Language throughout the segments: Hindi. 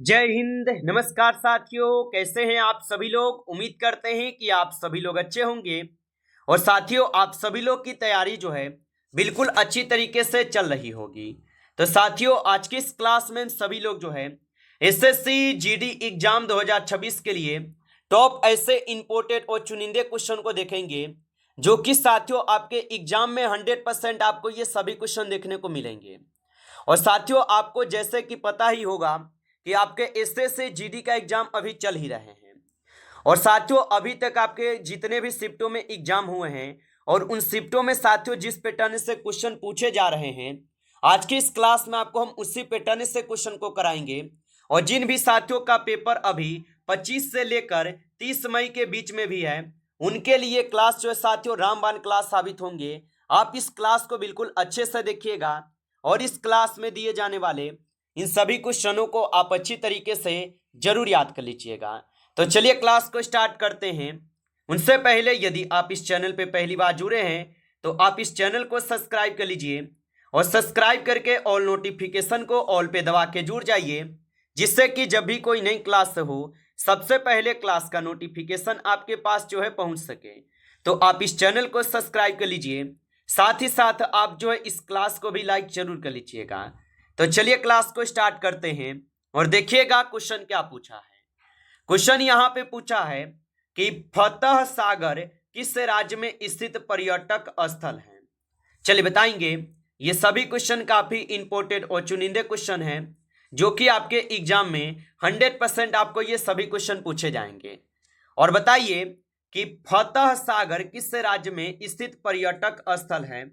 जय हिंद। नमस्कार साथियों, कैसे हैं आप सभी लोग। उम्मीद करते हैं कि आप सभी लोग अच्छे होंगे। और साथियों, आप सभी लोग की तैयारी जो है बिल्कुल अच्छी तरीके से चल रही होगी। तो साथियों, आज की इस क्लास में सभी लोग जो है एसएससी जीडी एग्जाम 2026 के लिए टॉप ऐसे इंपोर्टेड और चुनिंदे क्वेश्चन को देखेंगे, जो कि साथियों आपके एग्जाम में 100% आपको ये सभी क्वेश्चन देखने को मिलेंगे। और साथियों, आपको जैसे कि पता ही होगा कि आपके एसएससी जीडी का एग्जाम अभी चल ही रहे हैं। और साथियों, अभी तक आपके जितने भी शिफ्टों में एग्जाम हुए हैं और उन शिफ्टों में साथियों जिस पैटर्न से क्वेश्चन पूछे जा रहे हैं, आज की इस क्लास में आपको हम उसी पैटर्न से क्वेश्चन को कराएंगे। और जिन भी साथियों का पेपर अभी 25 से लेकर 30 मई के बीच में भी है, उनके लिए क्लास जो है साथियों रामबाण क्लास साबित होंगे। आप इस क्लास को बिल्कुल अच्छे से देखिएगा और इस क्लास में दिए जाने वाले इन सभी क्वेश्चनों को आप अच्छी तरीके से जरूर याद कर लीजिएगा। तो चलिए क्लास को स्टार्ट करते हैं। उनसे पहले यदि आप इस चैनल पे पहली बार जुड़े हैं तो आप इस चैनल को सब्सक्राइब कर लीजिए और सब्सक्राइब करके ऑल नोटिफिकेशन को ऑल पे दबा के जुड़ जाइए, जिससे कि जब भी कोई नई क्लास हो सबसे पहले क्लास का नोटिफिकेशन आपके पास जो है पहुंच सके। तो आप इस चैनल को सब्सक्राइब कर लीजिए, साथ ही साथ आप जो है इस क्लास को भी लाइक जरूर कर लीजिएगा। तो चलिए क्लास को स्टार्ट करते हैं और देखिएगा क्वेश्चन क्या पूछा है। क्वेश्चन यहाँ पे पूछा है कि फतह सागर किस राज्य में स्थित पर्यटक स्थल है। चलिए बताएंगे। ये सभी क्वेश्चन काफी इंपॉर्टेंट और चुनिंदे क्वेश्चन हैं, जो कि आपके एग्जाम में 100% आपको ये सभी क्वेश्चन पूछे जाएंगे। और बताइए कि फतह सागर किस राज्य में स्थित पर्यटक स्थल है।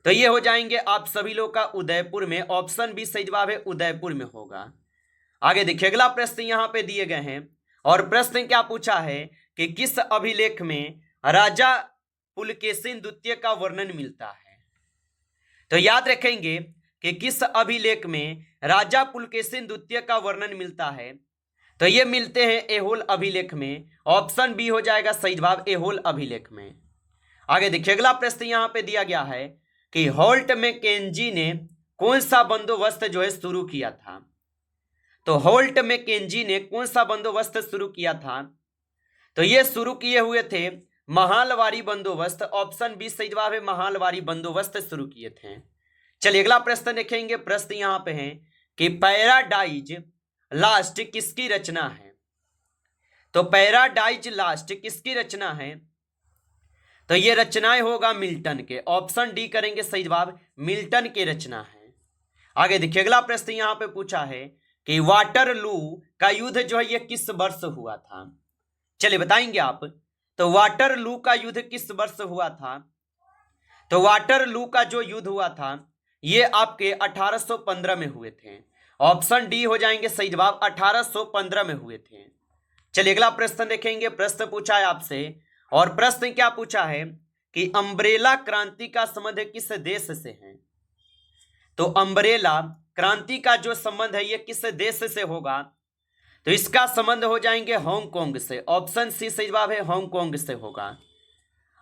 तो ये हो जाएंगे आप सभी लोग का उदयपुर में। ऑप्शन बी सही जवाब है, उदयपुर में होगा। आगे देखिए, अगला प्रश्न यहाँ पे दिए गए हैं और प्रश्न क्या पूछा है कि किस अभिलेख में राजा पुलकेशिन द्वितीय का वर्णन मिलता है। तो याद रखेंगे कि किस अभिलेख में राजा पुलकेशिन द्वितीय का वर्णन मिलता है। तो ये मिलते हैं एहोल अभिलेख में। ऑप्शन बी हो जाएगा सही जवाब, एहोल अभिलेख में। आगे देखिए, अगला प्रश्न यहाँ पे दिया गया है कि होल्ट मैकेंजी ने कौन सा बंदोबस्त जो है शुरू किया था। तो होल्ट मैकेंजी ने कौन सा बंदोबस्त शुरू किया था। तो ये शुरू किए हुए थे महालवारी बंदोबस्त। ऑप्शन बी सही जवाब है, महालवारी बंदोबस्त शुरू किए थे। चलिए अगला प्रश्न देखेंगे। प्रश्न यहाँ पे है कि पैराडाइज लास्ट किसकी रचना है। तो पैराडाइज लास्ट किसकी रचना है। तो ये रचनाएं होगा मिल्टन के। ऑप्शन डी करेंगे सही जवाब, मिल्टन की रचना है। आगे देखिए, अगला प्रश्न यहाँ पे पूछा है कि वाटरलू का युद्ध जो है ये किस वर्ष हुआ था। चलिए बताएंगे आप। तो वाटरलू का युद्ध किस वर्ष हुआ था। तो वाटरलू का जो युद्ध हुआ था ये आपके 1815 में हुए थे। ऑप्शन डी हो जाएंगे सही जवाब, 1815 में हुए थे। चलिए अगला प्रश्न देखेंगे। प्रश्न पूछा है आपसे और प्रश्न क्या पूछा है कि अम्ब्रेला क्रांति का संबंध किस देश से है। तो अम्ब्रेला क्रांति का जो संबंध है ये किस देश से होगा। तो इसका संबंध हो जाएंगे हांगकांग से। ऑप्शन सी सही जवाब है, हांगकांग से होगा।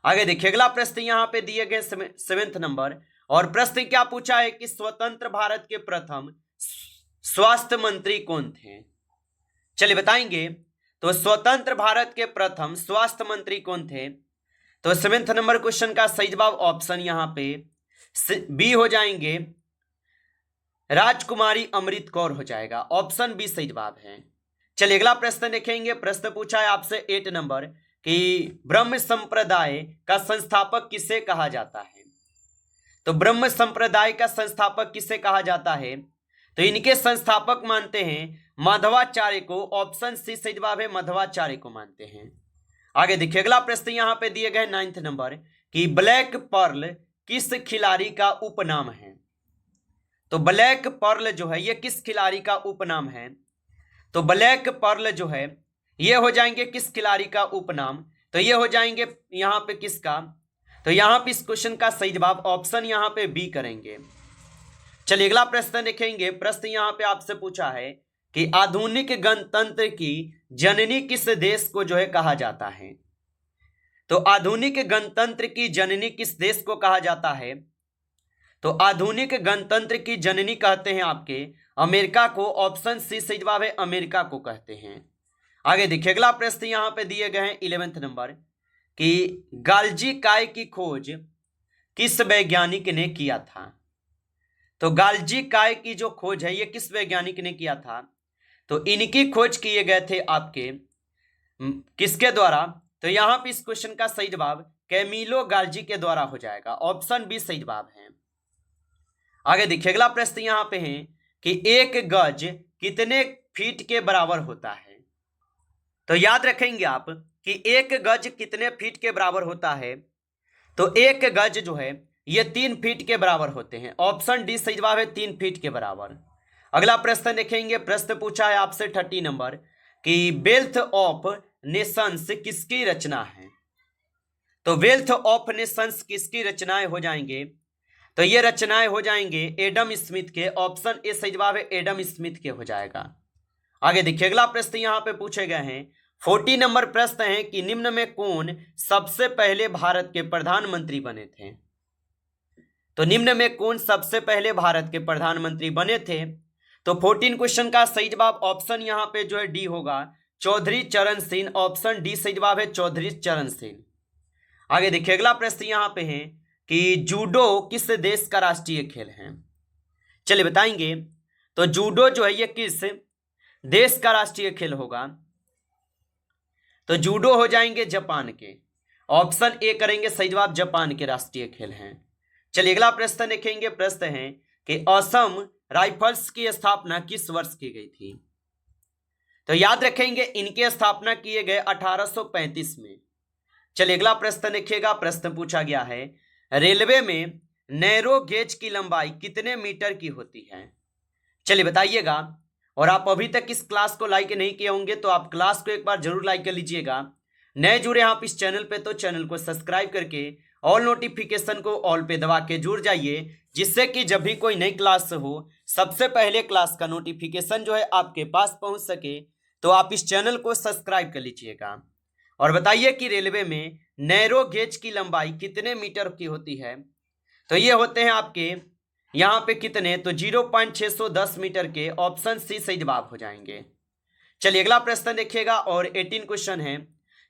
आगे देखिए, अगला प्रश्न यहाँ पे दिए गए 7वें नंबर और प्रश्न क्या पूछा है कि स्वतंत्र भारत के प्रथम स्वास्थ्य मंत्री कौन थे। चलिए बताएंगे। तो स्वतंत्र भारत के प्रथम स्वास्थ्य मंत्री कौन थे। तो 7वें नंबर क्वेश्चन का सही जवाब ऑप्शन यहाँ पे बी हो जाएंगे, राजकुमारी अमृत कौर हो जाएगा। ऑप्शन बी सही जवाब है। चलिए अगला प्रश्न देखेंगे। प्रश्न पूछा है आपसे 8 नंबर कि ब्रह्म संप्रदाय का संस्थापक किसे कहा जाता है। तो ब्रह्म संप्रदाय का संस्थापक किसे कहा जाता है। तो इनके संस्थापक मानते हैं माधवाचार्य को। ऑप्शन सी सही जवाब है, माधवाचार्य को मानते हैं। आगे देखिए, अगला प्रश्न यहाँ पे दिए गए 9 नंबर कि ब्लैक पर्ल किस खिलाड़ी का उपनाम है। तो ब्लैक पर्ल जो है ये किस खिलाड़ी का उपनाम है। तो ब्लैक पर्ल जो है ये हो जाएंगे किस खिलाड़ी का उपनाम। तो ये हो जाएंगे यहाँ पे किसका। तो यहाँ पे इस क्वेश्चन का सही जवाब ऑप्शन यहाँ पे बी करेंगे। चलिए अगला प्रश्न देखेंगे। प्रश्न यहाँ पे आपसे पूछा है कि आधुनिक गणतंत्र की जननी किस देश को जो है कहा जाता है। तो आधुनिक गणतंत्र की जननी किस देश को कहा जाता है। तो आधुनिक गणतंत्र की जननी कहते हैं आपके अमेरिका को, ऑप्शन सी सही जवाब है, अमेरिका को कहते हैं। आगे देखिए अगला प्रश्न यहां पे दिए गए हैं 11वें नंबर कि गाल्जी काय की खोज किस वैज्ञानिक ने किया था। तो गाल्जी काय की जो खोज है ये किस वैज्ञानिक ने किया था, तो इनकी खोज किए गए थे आपके किसके द्वारा, तो यहां पे इस क्वेश्चन का सही जवाब कैमिलो गाल्जी के द्वारा हो जाएगा, ऑप्शन बी सही जवाब है। आगे देखिए अगला प्रश्न यहां पे है कि एक गज कितने फीट के बराबर होता है। तो याद रखेंगे आप कि एक गज कितने फीट के बराबर होता है, तो एक गज जो है ये 3 फीट के बराबर होते हैं, ऑप्शन डी सही जवाब है, 3 फीट के बराबर। अगला प्रश्न देखेंगे, प्रश्न पूछा है आपसे 30 नंबर कि वेल्थ ऑफ नेशंस किसकी रचना है। तो वेल्थ ऑफ नेशंस किसकी रचनाएं हो जाएंगे, तो ये रचनाएं हो जाएंगे एडम स्मिथ के, ऑप्शन ए सही जवाब है, एडम स्मिथ के हो जाएगा। आगे देखिए अगला प्रश्न यहां पे पूछे गए हैं 40 नंबर प्रश्न है कि निम्न में कौन सबसे पहले भारत के प्रधानमंत्री बने थे। तो निम्न में कौन सबसे पहले भारत के प्रधानमंत्री बने थे, तो 14 क्वेश्चन का सही जवाब ऑप्शन यहां पे जो है डी होगा, चौधरी चरण सिंह, ऑप्शन डी सही जवाब है, चौधरी चरण सिंह। आगे देखिए अगला प्रश्न यहां पे है कि जूडो किस देश का राष्ट्रीय खेल है। चलिए बताएंगे, तो जूडो जो है ये किस देश का राष्ट्रीय खेल होगा, तो जूडो हो जाएंगे जापान के, ऑप्शन ए करेंगे सही जवाब, जापान के राष्ट्रीय खेल हैं। चलिए अगला प्रश्न देखेंगे, प्रश्न है कि असम राइफल्स की स्थापना किस वर्ष की गई थी। तो याद रखेंगे इनकी स्थापना किए गए 1835 में। चलिए अगला प्रश्न देखिएगा, प्रश्न पूछा गया है रेलवे में नैरो गेज की लंबाई कितने मीटर की होती है। चलिए बताइएगा, और आप अभी तक इस क्लास को लाइक नहीं किए होंगे तो आप क्लास को एक बार जरूर लाइक कर लीजिएगा। नए जुड़े आप इस चैनल पे तो चैनल को सब्सक्राइब करके ऑल नोटिफिकेशन को ऑल पे दबा के जुड़ जाइए, जिससे कि जब भी कोई नई क्लास हो सबसे पहले क्लास का नोटिफिकेशन जो है आपके पास पहुंच सके। तो आप इस चैनल को सब्सक्राइब कर लीजिएगा और बताइए कि रेलवे में नैरो गेज की लंबाई कितने मीटर की होती है। तो ये होते हैं आपके यहाँ पे कितने, तो 0.610 मीटर के, ऑप्शन सी सही जवाब हो जाएंगे। चलिए अगला प्रश्न देखिएगा और 18 क्वेश्चन है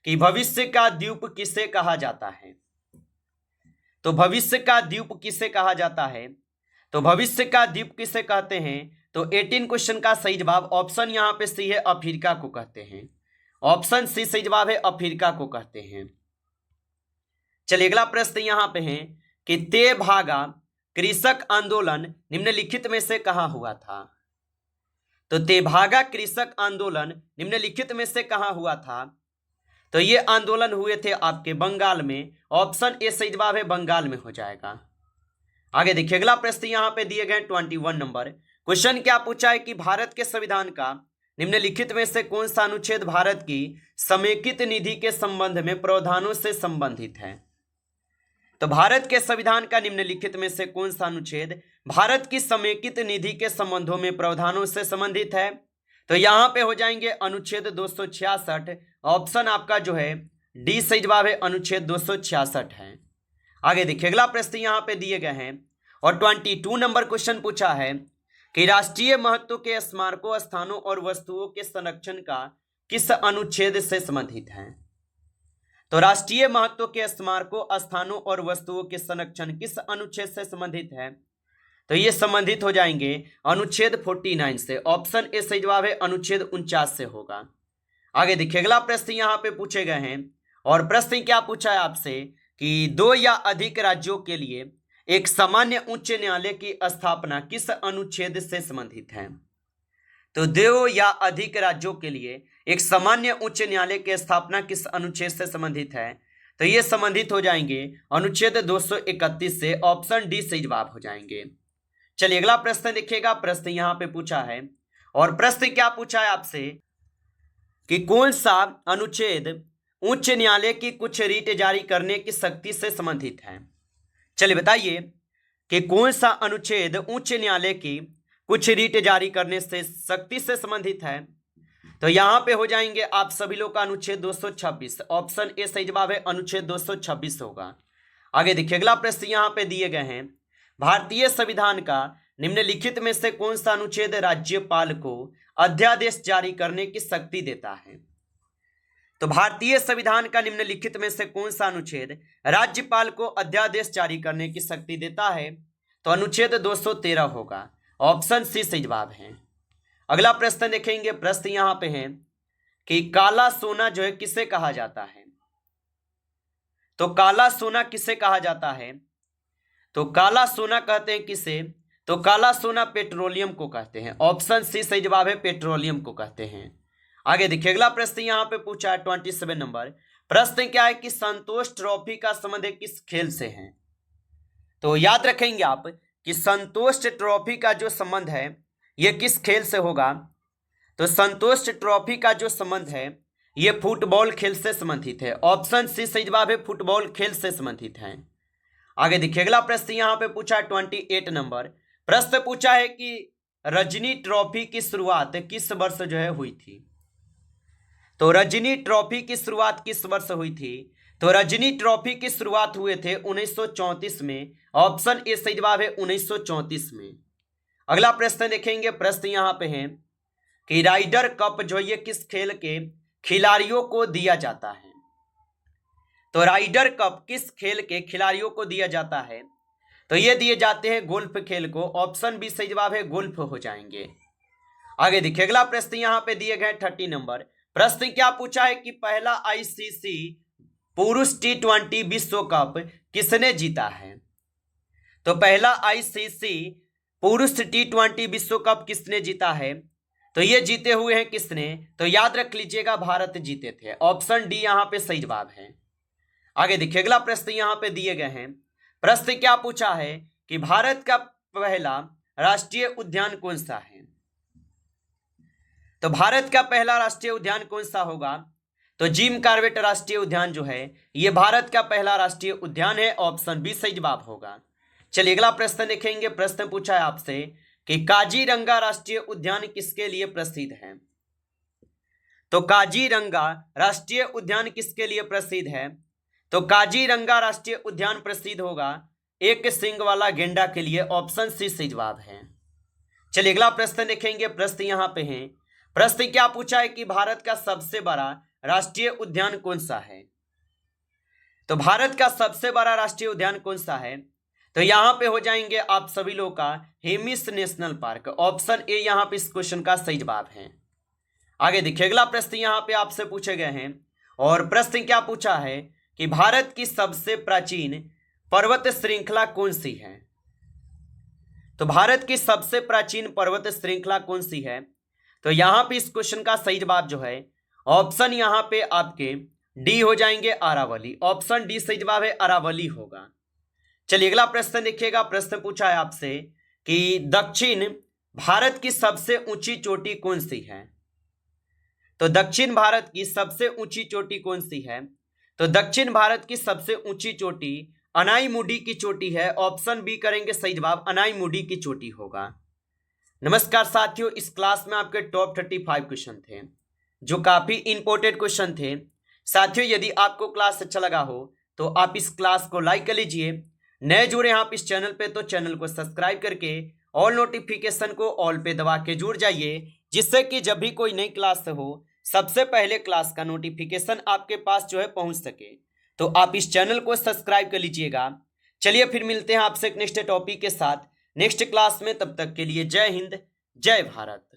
कि भविष्य का द्वीप किसे कहा जाता है। तो भविष्य का द्वीप किसे कहा जाता है, तो भविष्य का द्वीप किसे कहते हैं, तो 18 क्वेश्चन का सही जवाब ऑप्शन यहाँ पे सी है, अफ्रीका को कहते हैं, ऑप्शन सी सही जवाब है, अफ्रीका को कहते हैं। चलिए अगला प्रश्न यहाँ पे है कि तेभागा कृषक आंदोलन निम्नलिखित में से कहां हुआ था। तो तेभागा कृषक आंदोलन निम्नलिखित में से कहां हुआ था, तो ये आंदोलन हुए थे आपके बंगाल में, ऑप्शन ए सही जवाब है, बंगाल में हो जाएगा। आगे देखिए अगला प्रश्न यहां पे दिए गए 21 नंबर क्वेश्चन क्या पूछा है कि भारत के संविधान का निम्नलिखित में से कौन सा अनुच्छेद भारत की समेकित निधि के संबंध में प्रावधानों से संबंधित है। तो भारत के संविधान का निम्नलिखित में से कौन सा अनुच्छेद भारत की समेकित निधि के संबंधों में प्रावधानों से संबंधित है, तो यहां पे हो जाएंगे अनुच्छेद 266, ऑप्शन आपका जो है डी सही जवाब है, अनुच्छेद 266 है। आगे देखिए अगला प्रश्न यहां पे दिए गए हैं और 22 नंबर क्वेश्चन पूछा है कि राष्ट्रीय महत्व के स्मारकों, स्थानों और वस्तुओं के संरक्षण का किस अनुच्छेद से संबंधित है। तो राष्ट्रीय महत्व के स्मारकों, स्थानों और वस्तुओं के संरक्षण किस अनुच्छेद से संबंधित है, तो ये संबंधित हो जाएंगे अनुच्छेद 49 से, ऑप्शन ए सही जवाब है, अनुच्छेद 49 से होगा। आगे देखिए अगला प्रश्न यहाँ पे पूछे गए हैं और प्रश्न क्या पूछा है आपसे कि 2 या अधिक राज्यों के लिए एक सामान्य उच्च न्यायालय की स्थापना किस अनुच्छेद से संबंधित है। तो 2 या अधिक राज्यों के लिए एक सामान्य उच्च न्यायालय की स्थापना किस अनुच्छेद से संबंधित है, तो ये संबंधित हो जाएंगे अनुच्छेद 231 से, ऑप्शन डी सही जवाब हो जाएंगे। चलिए अगला प्रश्न देखिएगा, प्रश्न यहाँ पे पूछा है और प्रश्न क्या पूछा है आपसे कि कौन सा अनुच्छेद उच्च न्यायालय की कुछ रीट जारी करने की शक्ति से संबंधित है। चलिए बताइए कि कौन सा अनुच्छेद उच्च न्यायालय की कुछ रीट जारी करने से शक्ति से संबंधित है, तो यहां पे हो जाएंगे आप सभी लोग का अनुच्छेद 226, ऑप्शन ए सही जवाब है, अनुच्छेद 226 होगा। आगे देखिए अगला प्रश्न यहां पे दिए गए हैं भारतीय संविधान का निम्नलिखित में से कौन सा अनुच्छेद राज्यपाल को अध्यादेश जारी करने की शक्ति देता है? तो भारतीय संविधान का निम्नलिखित में से कौन सा अनुच्छेद राज्यपाल को अध्यादेश जारी करने की शक्ति देता है? तो अनुच्छेद 213 होगा। ऑप्शन सी सही जवाब है। अगला प्रश्न देखेंगे। प्रश्न यहां पे है कि काला सोना जो है किसे कहा जाता है? तो काला सोना किसे कहा जाता है? तो काला सोना कहते हैं किसे? तो काला सोना पेट्रोलियम को कहते हैं। ऑप्शन सी सही जवाब है, पेट्रोलियम को कहते हैं। आगे देखिए अगला प्रश्न यहां पे पूछा है 27 नंबर। प्रश्न क्या है कि संतोष ट्रॉफी का संबंध किस खेल से है? तो याद रखेंगे आप कि संतोष ट्रॉफी का जो संबंध है यह किस खेल से होगा? तो संतोष ट्रॉफी का जो संबंध है यह फुटबॉल खेल से संबंधित है। ऑप्शन सी सही जवाब है, फुटबॉल खेल से संबंधित है। आगे देखिए अगला प्रश्न यहां पे पूछा है 28 नंबर। प्रश्न पूछा है कि रजनी ट्रॉफी की शुरुआत किस वर्ष जो है हुई थी? तो रजनी ट्रॉफी की शुरुआत किस वर्ष हुई थी? तो रजनी ट्रॉफी की शुरुआत हुए थे 1934 में। ऑप्शन ए सही जवाब है, 1934 में। अगला प्रश्न देखेंगे। प्रश्न यहां पे है कि राइडर कप जो ये किस खेल के खिलाड़ियों को दिया जाता है? तो राइडर कप किस खेल के खिलाड़ियों को दिया जाता है? तो ये दिए जाते हैं गोल्फ खेल को। ऑप्शन बी सही जवाब है, गोल्फ हो जाएंगे। आगे देखिए अगला प्रश्न यहां पे दिए गए 30 नंबर। प्रश्न क्या पूछा है कि पहला आईसीसी पुरुष T20 विश्व कप किसने जीता है? तो पहला आईसीसी पुरुष T20 विश्व कप किसने जीता है? तो ये जीते हुए हैं किसने? तो याद रख लीजिएगा, भारत जीते थे। ऑप्शन डी यहां पे सही जवाब है। आगे देखिए अगला प्रश्न यहां पे दिए गए हैं। प्रश्न क्या पूछा है कि भारत का पहला राष्ट्रीय उद्यान कौन सा है? तो भारत का पहला राष्ट्रीय उद्यान कौन सा होगा? तो जिम कॉर्बेट राष्ट्रीय उद्यान जो है यह भारत का पहला राष्ट्रीय उद्यान है। ऑप्शन बी सही जवाब होगा। चलिए अगला प्रश्न देखेंगे। प्रश्न पूछा है आपसे कि काजीरंगा राष्ट्रीय उद्यान किसके लिए प्रसिद्ध है? तो काजीरंगा राष्ट्रीय उद्यान किसके लिए प्रसिद्ध है? तो काजीरंगा राष्ट्रीय उद्यान प्रसिद्ध होगा एक सींग वाला गेंडा के लिए। ऑप्शन सी सही जवाब है। चलिए अगला प्रश्न देखेंगे। प्रश्न यहां पे है। प्रश्न क्या पूछा है कि भारत का सबसे बड़ा राष्ट्रीय उद्यान कौन सा है? तो भारत का सबसे बड़ा राष्ट्रीय उद्यान कौन सा है? तो यहां पे हो जाएंगे आप सभी लोगों का Hemis national park. Option A यहां पे इस क्वेश्चन का सही जवाब है। आगे देखिए अगला प्रश्न यहां पे आपसे पूछे गए हैं और प्रश्न क्या पूछा है कि भारत की सबसे प्राचीन पर्वत श्रृंखला कौन सी है? तो भारत की सबसे प्राचीन पर्वत श्रृंखला कौन सी है? तो यहां पे इस क्वेश्चन का सही जवाब जो है ऑप्शन यहां पे आपके डी हो जाएंगे, अरावली। ऑप्शन डी सही जवाब है, अरावली होगा। चलिए अगला प्रश्न देखिएगा। प्रश्न पूछा है आपसे कि दक्षिण भारत की सबसे ऊंची चोटी कौन सी है? तो दक्षिण भारत की सबसे ऊंची चोटी कौन सी है? तो दक्षिण भारत की सबसे ऊंची चोटी अनाईमुडी की चोटी है। ऑप्शन बी करेंगे सही जवाब, अनाईमुडी की चोटी होगा। नमस्कार साथियों, इस क्लास में आपके टॉप 35 क्वेश्चन थे जो काफी इंपॉर्टेंट क्वेश्चन थे। साथियों यदि आपको क्लास अच्छा लगा हो तो आप इस क्लास को लाइक कर लीजिए। नए जुड़े हैं आप इस चैनल पे तो चैनल को सब्सक्राइब करके ऑल नोटिफिकेशन को ऑल पे दबा के जुड़ जाइए, जिससे कि जब भी कोई नई क्लास हो सबसे पहले क्लास का नोटिफिकेशन आपके पास जो है पहुंच सके। तो आप इस चैनल को सब्सक्राइब कर लीजिएगा। चलिए फिर मिलते हैं आपसे एक नेक्स्ट टॉपिक के साथ नेक्स्ट क्लास में। तब तक के लिए जय हिंद, जय भारत।